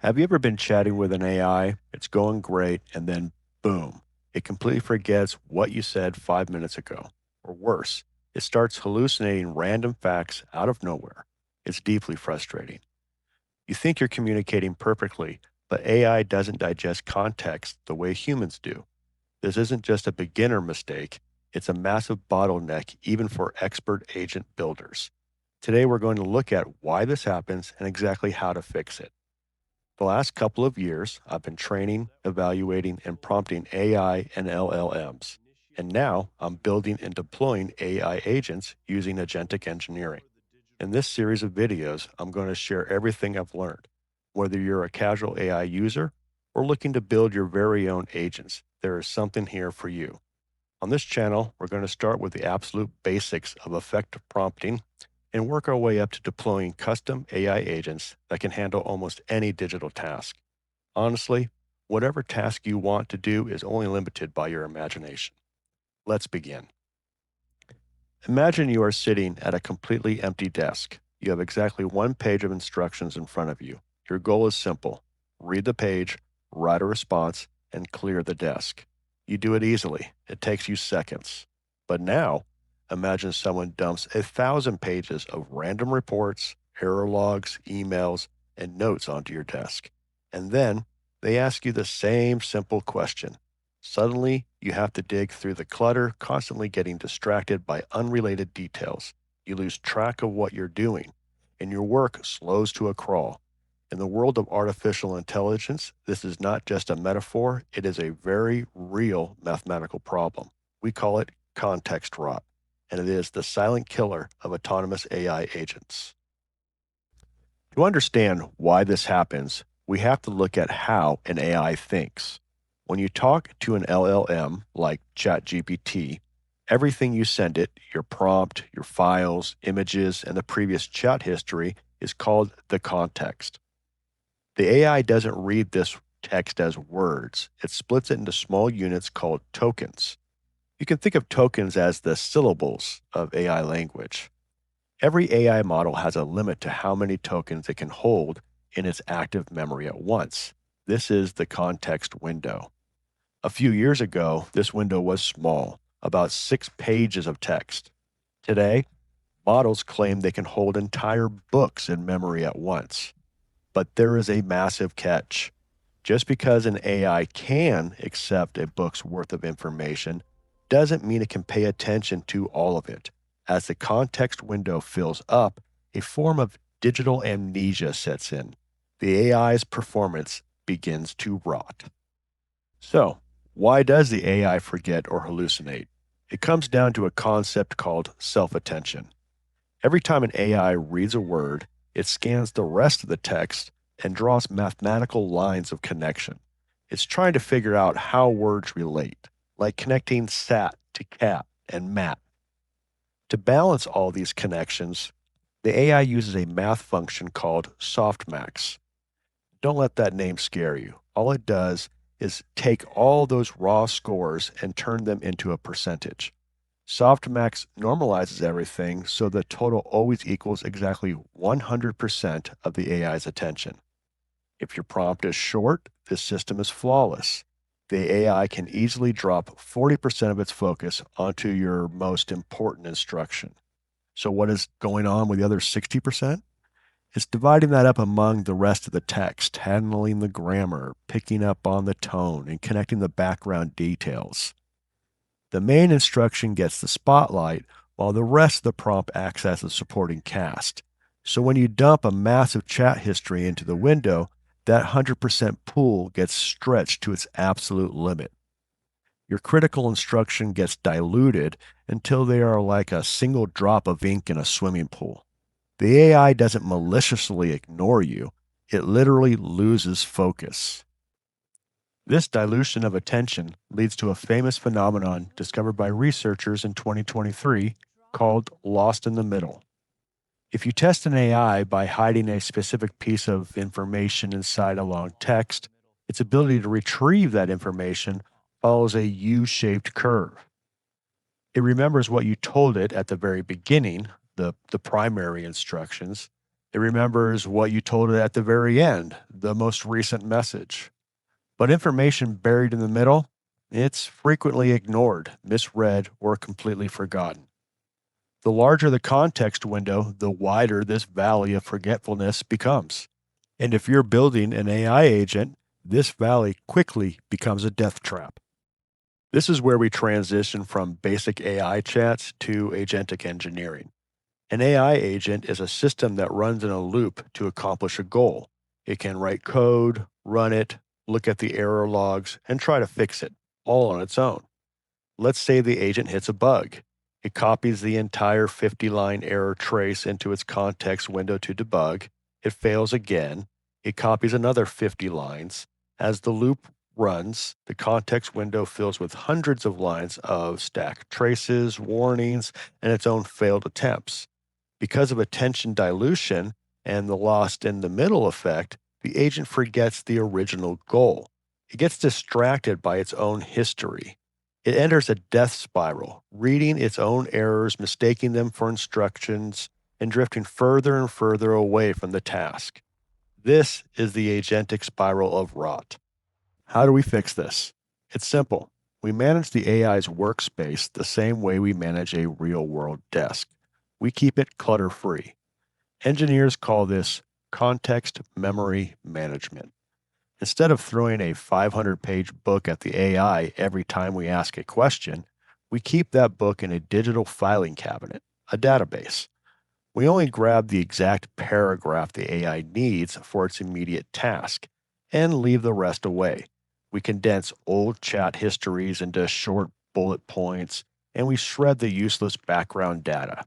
Have you ever been chatting with an AI? It's going great, and then boom, it completely forgets what you said 5 minutes ago. Or worse, it starts hallucinating random facts out of nowhere. It's deeply frustrating. You think you're communicating perfectly, but AI doesn't digest context the way humans do. This isn't just a beginner mistake, it's a massive bottleneck even for expert agent builders. Today, we're going to look at why this happens and exactly how to fix it. The last couple of years, I've been training, evaluating, and prompting AI and LLMs. And now I'm building and deploying AI agents using agentic engineering. In this series of videos, I'm going to share everything I've learned. Whether you're a casual AI user or looking to build your very own agents, there is something here for you. On this channel, we're going to start with the absolute basics of effective prompting and work our way up to deploying custom AI agents that can handle almost any digital task. Honestly, whatever task you want to do is only limited by your imagination. Let's begin. Imagine you are sitting at a completely empty desk. You have exactly one page of instructions in front of you. Your goal is simple: read the page, write a response, and clear the desk. You do it easily, it takes you seconds. But now, imagine someone dumps 1,000 pages of random reports, error logs, emails, and notes onto your desk. And then they ask you the same simple question. Suddenly, you have to dig through the clutter, constantly getting distracted by unrelated details. You lose track of what you're doing, and your work slows to a crawl. In the world of artificial intelligence, this is not just a metaphor, it is a very real mathematical problem. We call it context rot, and it is the silent killer of autonomous AI agents. To understand why this happens, we have to look at how an AI thinks. When you talk to an LLM like ChatGPT, everything you send it, your prompt, your files, images, and the previous chat history, is called the context. The AI doesn't read this text as words, it splits it into small units called tokens. You can think of tokens as the syllables of AI language. Every AI model has a limit to how many tokens it can hold in its active memory at once. This is the context window. A few years ago, this window was small, about 6 pages of text. Today, models claim they can hold entire books in memory at once. But there is a massive catch. Just because an AI can accept a book's worth of information doesn't mean it can pay attention to all of it. As the context window fills up, a form of digital amnesia sets in. The AI's performance begins to rot. So, why does the AI forget or hallucinate? It comes down to a concept called self attention. Every time an AI reads a word, it scans the rest of the text and draws mathematical lines of connection. It's trying to figure out how words relate, like connecting sat to cat and mat. To balance all these connections, the AI uses a math function called softmax. Don't let that name scare you. All it does is take all those raw scores and turn them into a percentage. Softmax normalizes everything so the total always equals exactly 100% of the AI's attention. If your prompt is short, this system is flawless. The AI can easily drop 40% of its focus onto your most important instruction. So, what is going on with the other 60%? It's dividing that up among the rest of the text, handling the grammar, picking up on the tone, and connecting the background details. The main instruction gets the spotlight, while the rest of the prompt acts as a supporting cast. So when you dump a massive chat history into the window, that 100% pool gets stretched to its absolute limit. Your critical instruction gets diluted until they are like a single drop of ink in a swimming pool. The AI doesn't maliciously ignore you, it literally loses focus. This dilution of attention leads to a famous phenomenon discovered by researchers in 2023 called lost in the middle. If you test an AI by hiding a specific piece of information inside a long text, its ability to retrieve that information follows a U shaped curve. It remembers what you told it at the very beginning, the primary instructions, It remembers what you told it at the very end, the most recent message. But information buried in the middle, it's frequently ignored, misread, or completely forgotten. The larger the context window, the wider this valley of forgetfulness becomes. And if you're building an AI agent, this valley quickly becomes a death trap. This is where we transition from basic AI chats to agentic engineering. An AI agent is a system that runs in a loop to accomplish a goal. It can write code, run it, look at the error logs, and try to fix it, all on its own. Let's say the agent hits a bug. It copies the entire 50-line error trace into its context window to debug. It fails again. It copies another 50 lines. As the loop runs, the context window fills with hundreds of lines of stacked traces, warnings, and its own failed attempts. Because of attention dilution and the lost in the middle effect, the agent forgets the original goal. It gets distracted by its own history. It enters a death spiral, reading its own errors, mistaking them for instructions, and drifting further and further away from the task. This is the agentic spiral of rot. How do we fix this? It's simple. We manage the AI's workspace the same way we manage a real world desk. We keep it clutter free. Engineers call this context memory management. Instead of throwing a 500-page book at the AI every time we ask a question, we keep that book in a digital filing cabinet, a database. We only grab the exact paragraph the AI needs for its immediate task and leave the rest away. We condense old chat histories into short bullet points, and we shred the useless background data.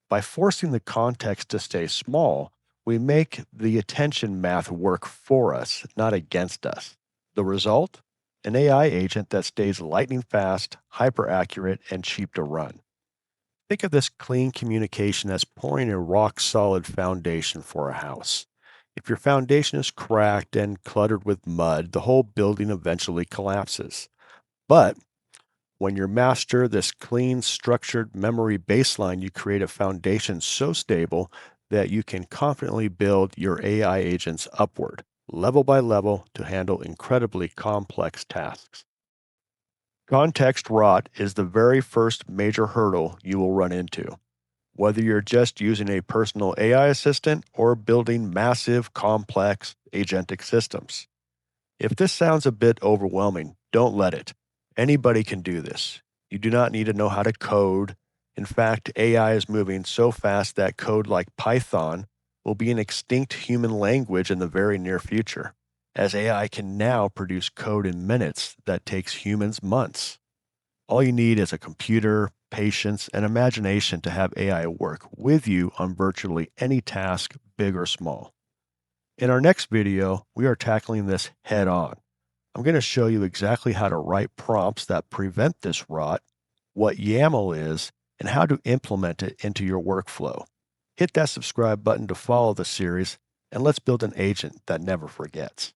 By forcing the context to stay small, we make the attention math work for us, not against us. The result? An AI agent that stays lightning fast, hyper accurate, and cheap to run. Think of this clean communication as pouring a rock solid foundation for a house. If your foundation is cracked and cluttered with mud, the whole building eventually collapses. But when you master this clean, structured memory baseline, you create a foundation so stable that you can confidently build your AI agents upward, level by level, to handle incredibly complex tasks. Context rot is the very first major hurdle you will run into. Whether you're just using a personal AI assistant or building massive, complex agentic systems. If this sounds a bit overwhelming, don't let it. Anybody can do this. You do not need to know how to code. In fact, AI is moving so fast that code like Python will be an extinct human language in the very near future, as AI can now produce code in minutes that takes humans months. All you need is a computer, patience, and imagination to have AI work with you on virtually any task, big or small. In our next video, we are tackling this head on. I'm going to show you exactly how to write prompts that prevent this rot, what YAML is, and how to implement it into your workflow. Hit that subscribe button to follow the series, and let's build an agent that never forgets.